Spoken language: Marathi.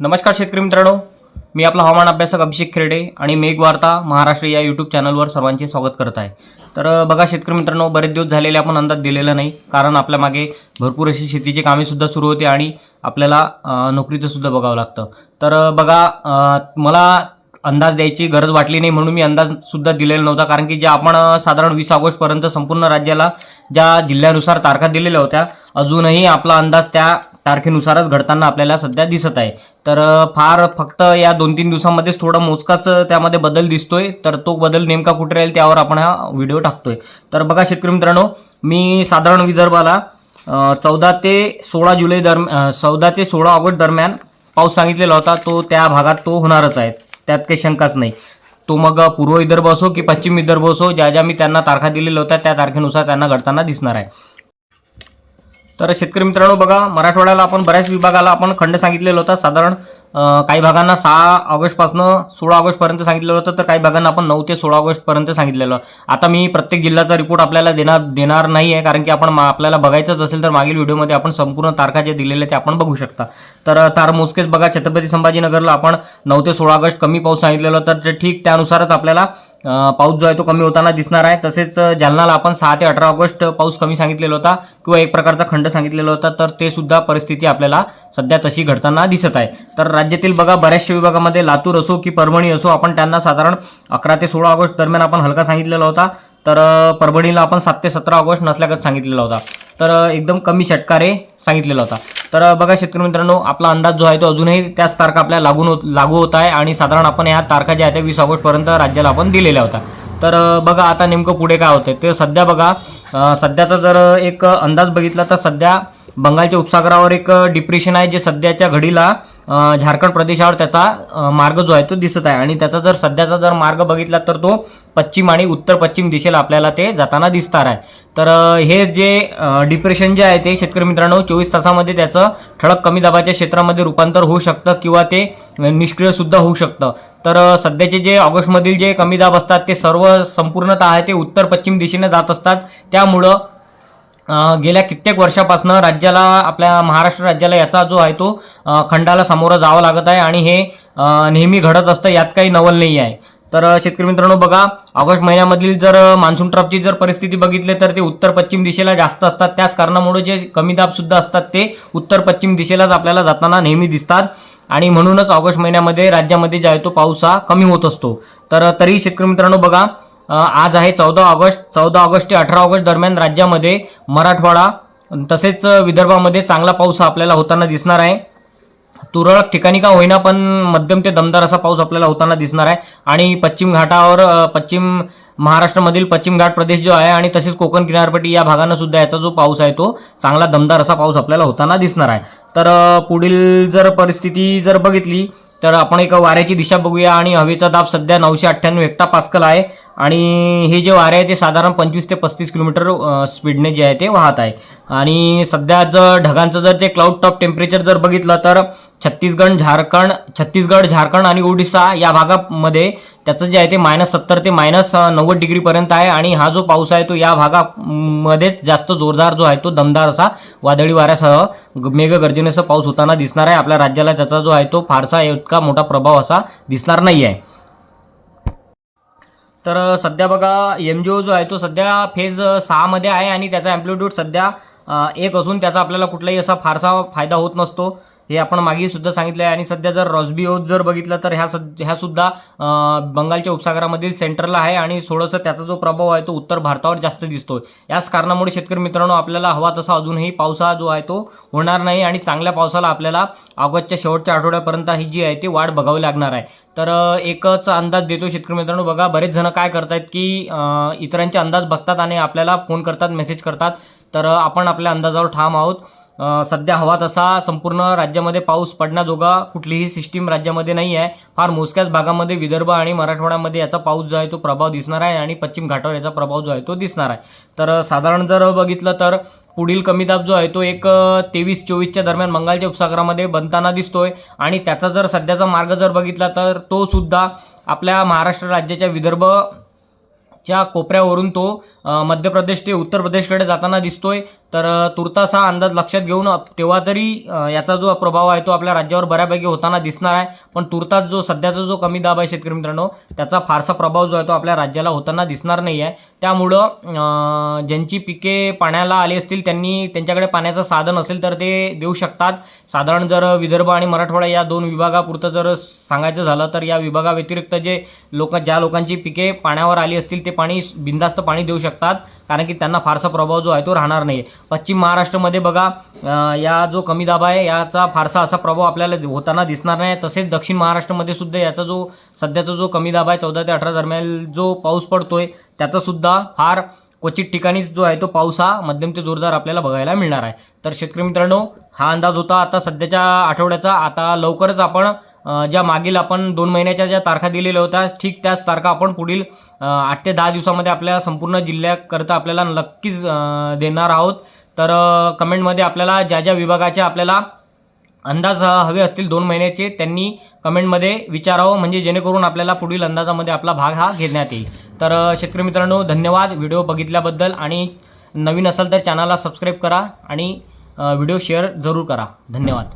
नमस्कार शेतकरी मित्रांनो, मी आपला हवामान अभ्यासक अभिषेक खर्डे आणि मेघ वार्ता महाराष्ट्र या यूट्यूब चॅनलवर सर्वांचे स्वागत करत आहे। तर बघा शेतकरी मित्रांनो, बरेच दिवस झालेले आपण अंदाज दिलेला नाही, कारण आपल्या मागे भरपूर अशी शेतीची कामे सुद्धा सुरू होते आणि आपल्याला नोकरीचं सुद्धा बघावं लागतं। तर बघा, मला अंदाज द्यायची गरज वाटली नाही म्हणून मी अंदाज सुद्धा दिलेला नव्हता, कारण की जे आपण साधारण 20 ऑगस्टपर्यंत संपूर्ण राज्याला ज्या जिल्ह्यानुसार तारखा दिलेल्या होत्या, अजूनही आपला अंदाज त्या तारखेनुसारच घडताना आपल्याला सध्या दिसत आहे। तर फक्त या 2-3 दिवसांमध्येच थोडा मोजकाच त्यामध्ये बदल दिसतोय, तर तो बदल नेमका कुठे राहील त्यावर आपण हा व्हिडिओ टाकतोय। तर बघा शेतकरी मित्रांनो, मी साधारण विदर्भाला 14 ते 16 ऑगस्ट दरम्यान पाऊस सांगितलेला होता, तो त्या भागात तो होणारच आहे, त्यात काही शंकाच नाही। तो मग पूर्व विदर्भ असो की पश्चिम विदर्भ असो, ज्या ज्या मी त्यांना तारखा दिलेल्या होत्या त्या तारखेनुसार त्यांना घडताना दिसणार आहे। तर शेतकरी मित्रांनो बघा, मराठवाड्याला आपण बऱ्याच विभागाला आपण खंड सांगितलेला होता, साधारण काही भागांना 6 ऑगस्टपासून 16 ऑगस्टपर्यंत सांगितलेलं होतं, तर काही भागांना आपण 9 ते 16 ऑगस्टपर्यंत सांगितलेलं। आता मी प्रत्येक जिल्ह्याचा रिपोर्ट आपल्याला देणार नाही आहे, कारण की आपल्याला बघायचंच असेल तर मागील व्हिडिओमध्ये आपण संपूर्ण तारखा जे दिलेल्या ते आपण बघू शकता। तर तार मोजकेच बघा, छत्रपती संभाजीनगरला आपण 9 ते 16 ऑगस्ट कमी पाऊस सांगितलेला होता, तर ठीक त्यानुसारच आपल्याला पाऊस जो आहे तो कमी होताना दिसणार आहे। तसेच जालनाला आपण 6 ते 18 ऑगस्ट पाऊस कमी सांगितलेला होता किंवा एक प्रकारचा खंड सांगितलेला होता, तर ते सुद्धा परिस्थिती आपल्याला सध्या तशी घडताना दिसत आहे। तर राज्यातील बघा बऱ्याचशा विभागामध्ये लातूर असो की परभणी असो, आपण त्यांना साधारण 11 ते 16 ऑगस्ट दरम्यान आपण हलका सांगितलेला होता, तर परभणीला आपण 7 ते 17 ऑगस्ट नसल्यागत सांगितलेला होता, तर एकदम कमी षटकारे सांगितलेला होता। तर बघा शेतकरी मित्रांनो, आपला अंदाज जो आहे तो अजूनही त्याच तारखा आपल्याला लागू होत आहे आणि साधारण आपण ह्या तारखा ज्या आहेत 20 ऑगस्टपर्यंत राज्याला आपण दिलेल्या होत्या। तर बघा आता नेमकं पुढे काय होतंय ते सध्या बघा, सध्याचा जर एक अंदाज बघितला तर सध्या बंगालच्या उपसागरावर एक डिप्रेशन आहे, जे सध्याच्या घडीला झारखंड प्रदेशावर त्याचा मार्ग जो आहे तो दिसत आहे आणि त्याचा जर सध्याचा जर मार्ग बघितला तर तो पश्चिम आणि उत्तर पश्चिम दिशेला आपल्याला ते जाताना दिसणार आहे। तर हे जे डिप्रेशन जे आहे ते शेतकरी मित्रांनो 24 तासामध्ये त्याचं ठळक कमी दाबाच्या क्षेत्रामध्ये रूपांतर होऊ शकतं किंवा ते निष्क्रिय सुद्धा होऊ शकतं। तर सध्याचे जे ऑगस्टमधील जे कमी दाब असतात ते संपूर्णतः आहे ते उत्तर पश्चिम दिशेने जात असतात, त्यामुळं गेल्या कित्येक वर्षापासून राज्याला, आपल्या महाराष्ट्र राज्याला याचा जो आहे तो खंडाला सामोरं जावं लागत आहे आणि हे नेहमी घडत असतं, यात काही नवल नाही आहे। तर शेतकरी मित्रांनो बघा, ऑगस्ट महिन्यामधील जर मान्सून ट्रफची जर परिस्थिती बघितली तर ते उत्तर पश्चिम दिशेला जास्त असतात, त्याच कारणामुळे जे कमी दाब सुद्धा असतात ते उत्तर पश्चिम दिशेलाच आपल्याला जाताना नेहमी दिसतात आणि म्हणूनच ऑगस्ट महिन्यामध्ये राज्यामध्ये जे आहे तो पाऊस हा कमी होत असतो। तर तरी शेतकरी मित्रांनो बघा, आज आहे 14 ऑगस्ट ते 18 ऑगस्ट दरम्यान राज्यामध्ये मराठवाडा तसेच विदर्भामध्ये चांगला पाऊस आपल्याला होताना दिसणार आहे। तुरळक ठिकाणी का होईना पण मध्यम ते दमदार असा पाऊस आपल्याला होताना दिसणार आहे आणि पश्चिम घाटावर, पश्चिम महाराष्ट्रामधील पश्चिम घाट प्रदेश जो आहे आणि तसेच कोकण किनारपट्टी या भागांना सुद्धा याचा जो पाऊस आहे तो चांगला दमदार असा पाऊस आपल्याला होताना दिसणार आहे। तर पुढील जर परिस्थिती जर बघितली तर आपण एक वाऱ्याची दिशा बघूया आणि हवेचा दाब सध्या 998 हेक्टोपास्कल आहे आणि हे जे वारे आहे ते साधारण 25 ते 35 किलोमीटर स्पीडने जे आहे ते वाहत आहे। आणि सध्या जर ढगांचं जर ते क्लाउड टॉप टेम्परेचर जर बघितलं तर छत्तीसगड, झारखंड आणि ओडिशा या भागामध्ये त्याचं जे आहे ते -70 ते -90 डिग्रीपर्यंत आहे आणि हा जो पाऊस आहे तो या भागामध्येच जास्त जोरदार जो आहे तो दमदार असा वादळी वाऱ्यासह मेघगर्जनेसह पाऊस होताना दिसणार आहे। आपल्या राज्याला त्याचा जो आहे तो फारसा इतका मोठा प्रभाव असा दिसणार नाही आहे। तर सध्या बघा, MJO जो आहे तो सध्या फेज 6 मध्ये आहे आणि त्याचा अँप्लिट्यूड सध्या 1 असून त्याचा आपल्याला कुठलाही असा फारसा फायदा होत नसतो, हे आपण मागे सुद्धा सांगितलं आहे। आणि सध्या जर रॉस्बी जर बघितलं तर ह्या सुद्धा बंगालच्या उपसागरामधील सेंटरला आहे आणि थोडंसं त्याचा जो प्रभाव आहे तो उत्तर भारतावर जास्त दिसतोय। याच कारणामुळे शेतकरी मित्रांनो आपल्याला हवा तसा अजूनही पावसा जो आहे तो होणार नाही आणि चांगल्या पावसाला आपल्याला ऑगस्टच्या शेवटच्या आठवड्यापर्यंत ही जी आहे ती वाट बघावी लागणार आहे। तर एकच अंदाज देतो शेतकरी मित्रांनो बघा, बरेच जण काय करतायत की इतरांचे अंदाज बघतात आणि आपल्याला फोन करतात, मेसेज करतात, तर आपण आपल्या अंदाजावर ठाम आहोत। सध्या हवा तसा संपूर्ण राज्यामध्ये पाऊस पडण्याजोगा कुठलीही सिस्टीम राज्यामध्ये नाही आहे। फार मोजक्याच भागामध्ये विदर्भ आणि मराठवाड्यामध्ये याचा पाऊस जो आहे तो प्रभाव दिसणार आहे आणि पश्चिम घाटावर याचा प्रभाव जो आहे तो दिसणार आहे। तर साधारण जर बघितलं तर पुढील कमी दाब जो आहे तो एक 23-24च्या दरम्यान बंगालच्या उपसागरामध्ये बनताना दिसतोय आणि त्याचा जर सध्याचा मार्ग जर बघितला तर तो सुद्धा आपल्या महाराष्ट्र राज्याच्या विदर्भ च्या कोपऱ्यावरून तो मध्य प्रदेश ते उत्तर प्रदेशकडे जाताना दिसतोय। तर तुर्तास हा अंदाज लक्षात घेऊन तेव्हा तरी याचा जो प्रभाव आहे तो आपल्या राज्यावर बऱ्यापैकी होताना दिसणार आहे. पण तुर्तास जो सध्याचा जो कमी दाब आहे शेतकरी मित्रांनो, त्याचा फारसा प्रभाव जो आहे तो आपल्या राज्याला होताना दिसणार नाही आहे. त्यामुळं ज्यांची पिके पाण्याला आली असतील त्यांच्याकडे पाण्याचं साधन असेल तर ते देऊ शकतात. साधारण जर विदर्भ आणि मराठवाडा या 2 विभागापुरतं जर सांगायचं झालं तर या विभागाव्यतिरिक्त ज्या लोकांची पिके पाण्यावर आली असतील ते बिनधास्त पाणी देऊ शकतात, कारण की त्यांना फारसा प्रभाव जो आहे तो राहणार नाही. पश्चिम महाराष्ट्रामध्ये बघा या जो कमी दाब आहे याचा फारसा असा प्रभाव आपल्याला होताना दिसणार नाही. तसेच दक्षिण महाराष्ट्रामध्ये सुद्धा याचा जो सध्याचा जो कमी दाब आहे 14 ते 18 दरम्यान जो पाऊस पडतोय त्याचा सुद्धा फार क्वचित ठिकाणीच जो आहे तो पाऊस हा मध्यम ते जोरदार आपल्याला बघायला मिळणार आहे. तर शेतकरी मित्रांनो, हा अंदाज होता आता सध्याच्या आठवड्याचा. आता लवकरच आपण ज्या मागील आपण 2 महिन्याच्या ज्या तारखा दिलेल्या होत्या ठीक त्याच तारखा आपण पुढील 8 ते 10 दिवसामध्ये आपल्या संपूर्ण जिल्ह्याकरता आपल्याला नक्कीच देणार आहोत. तर कमेंटमध्ये आपल्याला ज्या विभागाचे आपल्याला अंदाज हवे असतील 2 महिन्याचे त्यांनी कमेंटमध्ये विचारावं, म्हणजे जेणेकरून आपल्याला पुढील अंदाजामध्ये आपला भाग हा घेण्यात येईल. तर शेतकरी मित्रांनो, धन्यवाद व्हिडिओ बघितल्याबद्दल. आणि नवीन असाल तर चॅनलला सबस्क्राईब करा आणि व्हिडिओ शेअर जरूर करा. धन्यवाद.